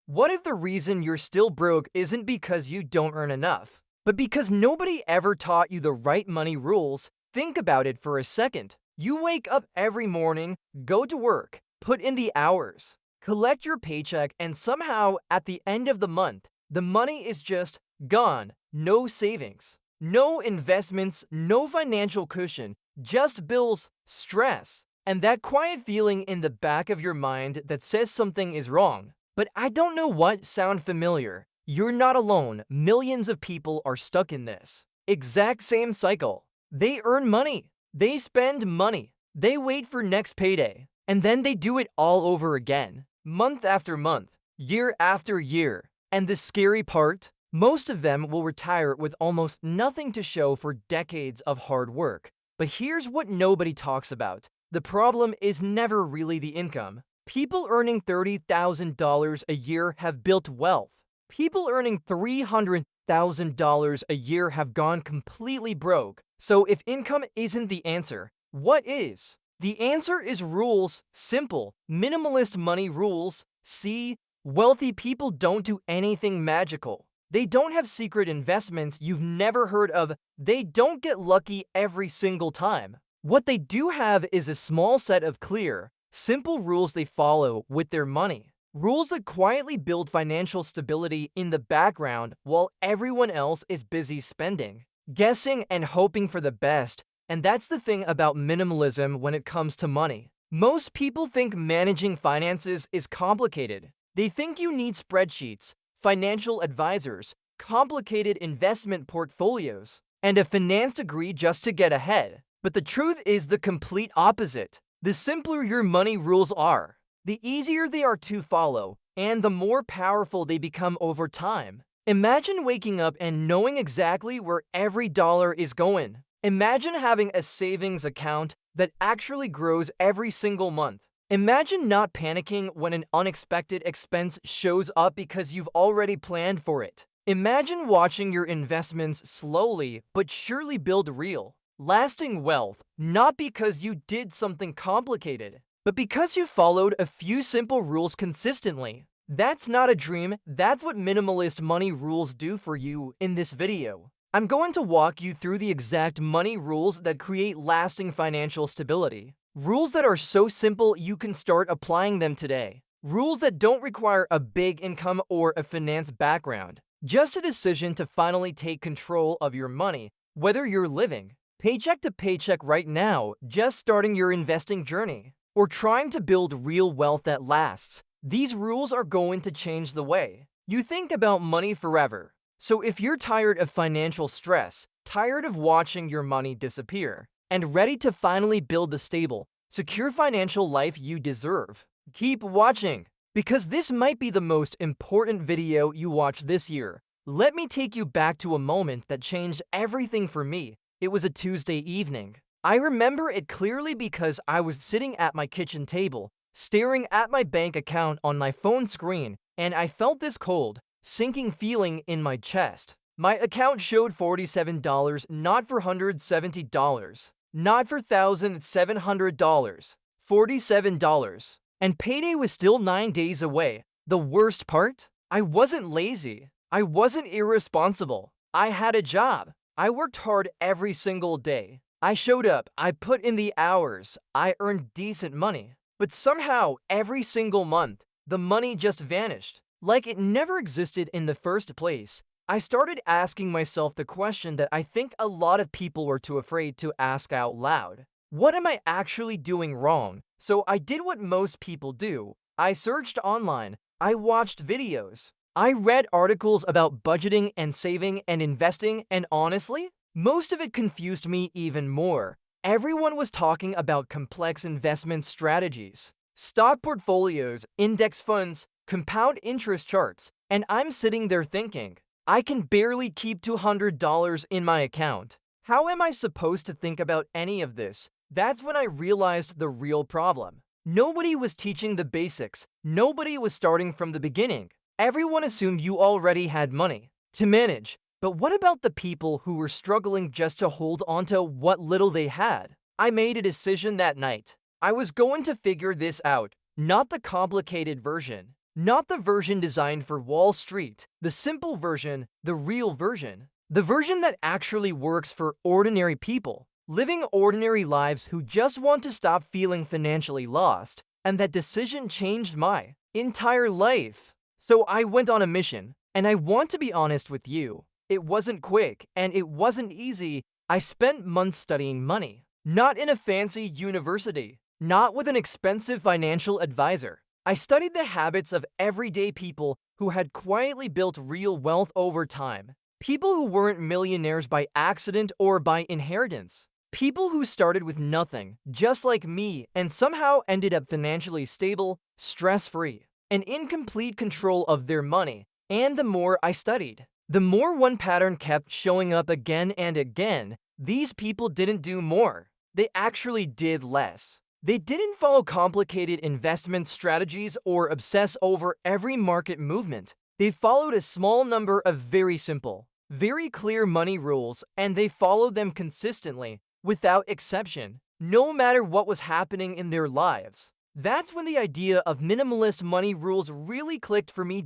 What if the reason you're still broke isn't because you don't earn enough, but because nobody ever taught you the right money rules? Think about it for a second. You wake up every morning, go to work, put in the hours, collect your paycheck, and somehow at the end of the month, the money is just gone. No savings, no investments, no financial cushion, just bills, stress, and that quiet feeling in the back of your mind that says something is wrong. But I don't know what sound familiar. You're not alone. Millions of people are stuck in this exact same cycle. They earn money, they spend money, they wait for next payday, and then they do it all over again, month after month, year after year. And the scary part? Most of them will retire with almost nothing to show for decades of hard work. But here's what nobody talks about. The problem is never really the income. People earning $30,000 a year have built wealth. People earning $300,000 a year have gone completely broke. So if income isn't the answer, what is? The answer is rules. Simple, minimalist money rules. See, wealthy people don't do anything magical. They don't have secret investments you've never heard of. They don't get lucky every single time. What they do have is a small set of clear, simple rules they follow with their money. Rules that quietly build financial stability in the background while everyone else is busy spending, guessing, and hoping for the best. And that's the thing about minimalism when it comes to money. Most people think managing finances is complicated. They think you need spreadsheets, financial advisors, complicated investment portfolios, and a finance degree just to get ahead. But the truth is the complete opposite. The simpler your money rules are, the easier they are to follow, and the more powerful they become over time. Imagine waking up and knowing exactly where every dollar is going. Imagine having a savings account that actually grows every single month. Imagine not panicking when an unexpected expense shows up because you've already planned for it. Imagine watching your investments slowly but surely build real, lasting wealth, not because you did something complicated, but because you followed a few simple rules consistently. That's not a dream, that's what minimalist money rules do for you in this video. I'm going to walk you through the exact money rules that create lasting financial stability. Rules that are so simple you can start applying them today. Rules that don't require a big income or a finance background. Just a decision to finally take control of your money, whether you're living paycheck to paycheck right now, just starting your investing journey, or trying to build real wealth that lasts. These rules are going to change the way you think about money forever. So if you're tired of financial stress, tired of watching your money disappear, and ready to finally build the stable, secure financial life you deserve, keep watching, because this might be the most important video you watch this year. Let me take you back to a moment that changed everything for me. It was a Tuesday evening. I remember it clearly because I was sitting at my kitchen table, staring at my bank account on my phone screen, and I felt this cold, sinking feeling in my chest. My account showed $47, not $470, not $4,700, $47. And payday was still 9 days away. The worst part? I wasn't lazy. I wasn't irresponsible. I had a job. I worked hard every single day. I showed up. I put in the hours. I earned decent money. But somehow, every single month, the money just vanished, like it never existed in the first place. I started asking myself the question that I think a lot of people were too afraid to ask out loud. What am I actually doing wrong? So I did what most people do. I searched online. I watched videos. I read articles about budgeting and saving and investing, and honestly, most of it confused me even more. Everyone was talking about complex investment strategies, stock portfolios, index funds, compound interest charts, and I'm sitting there thinking, I can barely keep $200 in my account. How am I supposed to think about any of this? That's when I realized the real problem. Nobody was teaching the basics. Nobody was starting from the beginning. Everyone assumed you already had money to manage. But what about the people who were struggling just to hold onto what little they had? I made a decision that night. I was going to figure this out, not the complicated version. Not the version designed for Wall Street, the simple version, the real version. The version that actually works for ordinary people, living ordinary lives who just want to stop feeling financially lost. And that decision changed my entire life. So I went on a mission, and I want to be honest with you. It wasn't quick, and it wasn't easy. I spent months studying money. Not in a fancy university, not with an expensive financial advisor. I studied the habits of everyday people who had quietly built real wealth over time. People who weren't millionaires by accident or by inheritance. People who started with nothing, just like me, and somehow ended up financially stable, stress-free, and in complete control of their money. And the more I studied, the more one pattern kept showing up again and again. These people didn't do more. They actually did less. They didn't follow complicated investment strategies or obsess over every market movement. They followed a small number of very simple, very clear money rules, and they followed them consistently, without exception, no matter what was happening in their lives. That's when the idea of minimalist money rules really clicked for me.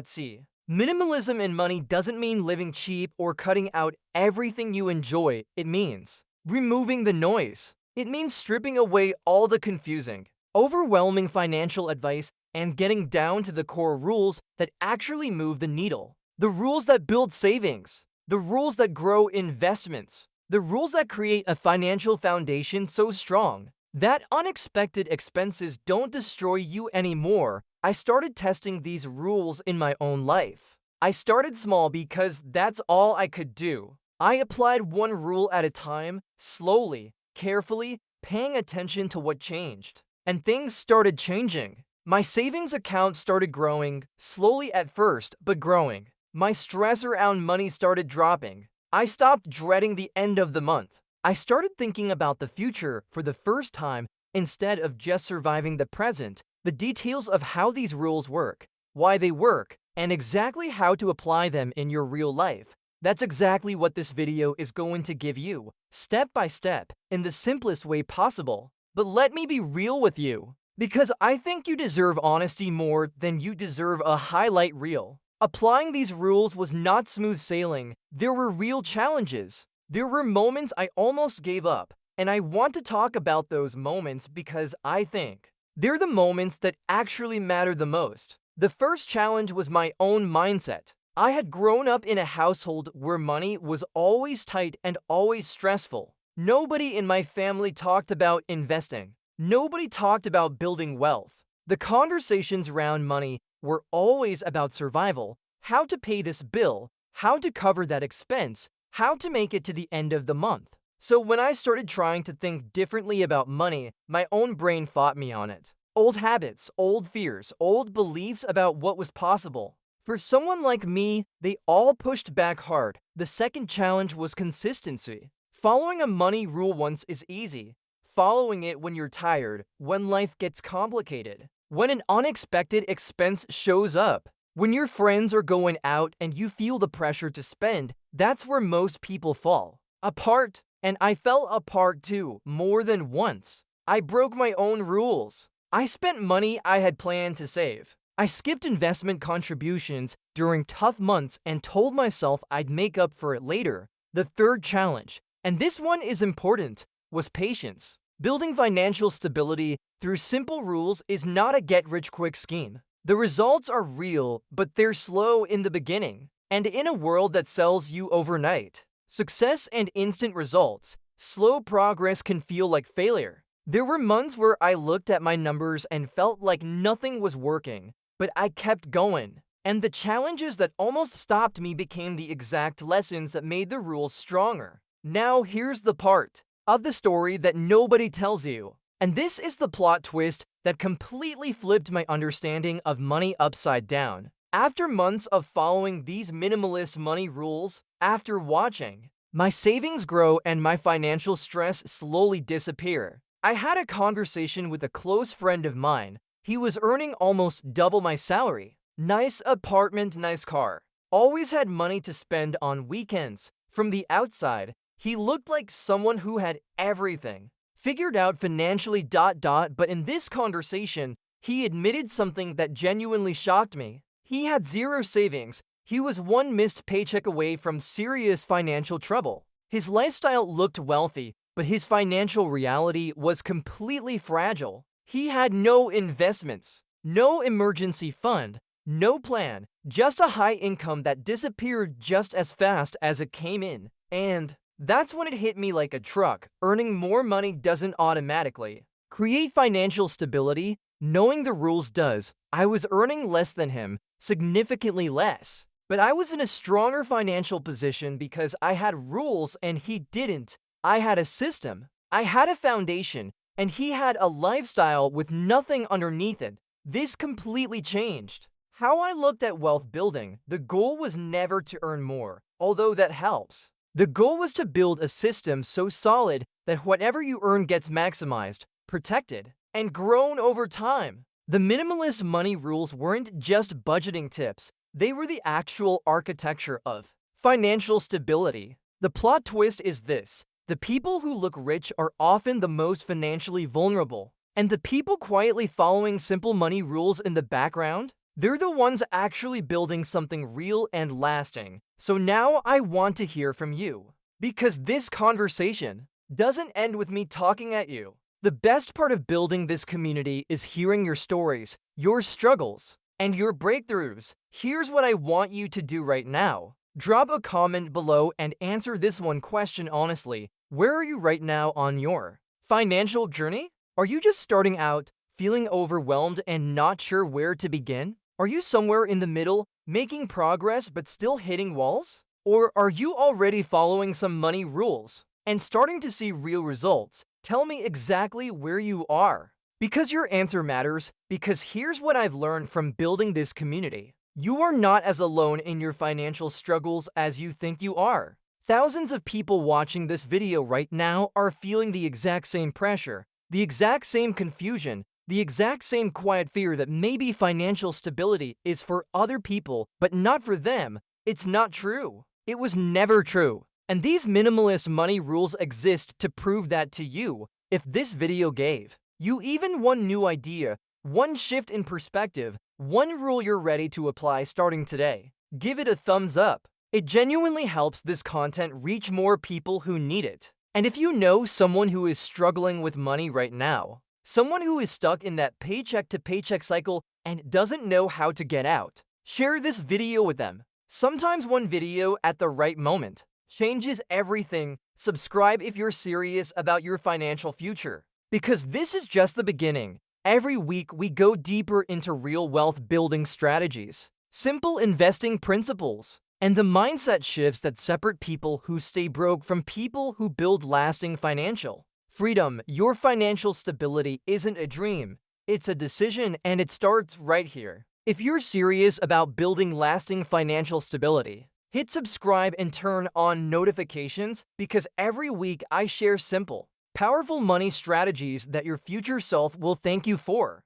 See, minimalism in money doesn't mean living cheap or cutting out everything you enjoy. It means removing the noise. It means stripping away all the confusing, overwhelming financial advice and getting down to the core rules that actually move the needle. The rules that build savings, the rules that grow investments, the rules that create a financial foundation so strong that unexpected expenses don't destroy you anymore. I started testing these rules in my own life. I started small because that's all I could do. I applied one rule at a time, slowly, carefully, paying attention to what changed. And things started changing. My savings account started growing, slowly at first, but growing. My stress around money started dropping. I stopped dreading the end of the month. I started thinking about the future for the first time instead of just surviving the present. The details of how these rules work, why they work, and exactly how to apply them in your real life. That's exactly what this video is going to give you, step by step, in the simplest way possible. But let me be real with you, because I think you deserve honesty more than you deserve a highlight reel. Applying these rules was not smooth sailing. There were real challenges. There were moments I almost gave up, and I want to talk about those moments because I think they're the moments that actually matter the most. The first challenge was my own mindset. I had grown up in a household where money was always tight and always stressful. Nobody in my family talked about investing. Nobody talked about building wealth. The conversations around money were always about survival, how to pay this bill, how to cover that expense, how to make it to the end of the month. So when I started trying to think differently about money, my own brain fought me on it. Old habits, old fears, old beliefs about what was possible. For someone like me, they all pushed back hard. The second challenge was consistency. Following a money rule once is easy. Following it when you're tired, when life gets complicated, when an unexpected expense shows up, when your friends are going out and you feel the pressure to spend, that's where most people fall apart. And I fell apart too, more than once. I broke my own rules. I spent money I had planned to save. I skipped investment contributions during tough months and told myself I'd make up for it later. The third challenge, and this one is important, was patience. Building financial stability through simple rules is not a get-rich-quick scheme. The results are real, but they're slow in the beginning. And in a world that sells you overnight, success and instant results, slow progress can feel like failure. There were months where I looked at my numbers and felt like nothing was working, but I kept going. And the challenges that almost stopped me became the exact lessons that made the rules stronger. Now here's the part of the story that nobody tells you. And this is the plot twist that completely flipped my understanding of money upside down. After months of following these minimalist money rules, after watching my savings grow and my financial stress slowly disappear, I had a conversation with a close friend of mine. He was earning almost double my salary. Nice apartment, nice car. Always had money to spend on weekends. From the outside, he looked like someone who had everything figured out financially. But in this conversation, He admitted something that genuinely shocked me. He had zero savings. He was one missed paycheck away from serious financial trouble. His lifestyle looked wealthy, but his financial reality was completely fragile. He had no investments, no emergency fund, no plan, just a high income that disappeared just as fast as it came in. And that's when it hit me like a truck. Earning more money doesn't automatically create financial stability. Knowing the rules does. I was earning less than him, significantly less. But I was in a stronger financial position because I had rules and he didn't. I had a system. I had a foundation, and he had a lifestyle with nothing underneath it. This completely changed how I looked at wealth building. The goal was never to earn more, although that helps. The goal was to build a system so solid that whatever you earn gets maximized, protected, and grown over time. The minimalist money rules weren't just budgeting tips, they were the actual architecture of financial stability. The plot twist is this: the people who look rich are often the most financially vulnerable, and the people quietly following simple money rules in the background, they're the ones actually building something real and lasting. So now I want to hear from you, because this conversation doesn't end with me talking at you. The best part of building this community is hearing your stories, your struggles, and your breakthroughs. Here's what I want you to do right now. Drop a comment below and answer this one question honestly. Where are you right now on your financial journey? Are you just starting out, feeling overwhelmed and not sure where to begin? Are you somewhere in the middle, making progress but still hitting walls? Or are you already following some money rules and starting to see real results? Tell me exactly where you are, because your answer matters. Because here's what I've learned from building this community. You are not as alone in your financial struggles as you think you are. Thousands of people watching this video right now are feeling the exact same pressure, the exact same confusion, the exact same quiet fear that maybe financial stability is for other people, but not for them. It's not true. It was never true. And these minimalist money rules exist to prove that to you. If this video gave you even one new idea, one shift in perspective, one rule you're ready to apply starting today, give it a thumbs up. It genuinely helps this content reach more people who need it. And if you know someone who is struggling with money right now, someone who is stuck in that paycheck to paycheck cycle and doesn't know how to get out, share this video with them. Sometimes one video at the right moment changes everything. Subscribe if you're serious about your financial future, because this is just the beginning. Every week we go deeper into real wealth building strategies, simple investing principles, and the mindset shifts that separate people who stay broke from people who build lasting financial freedom. Your financial stability isn't a dream, it's a decision, and it starts right here. If you're serious about building lasting financial stability, hit subscribe and turn on notifications, because every week I share simple, powerful money strategies that your future self will thank you for.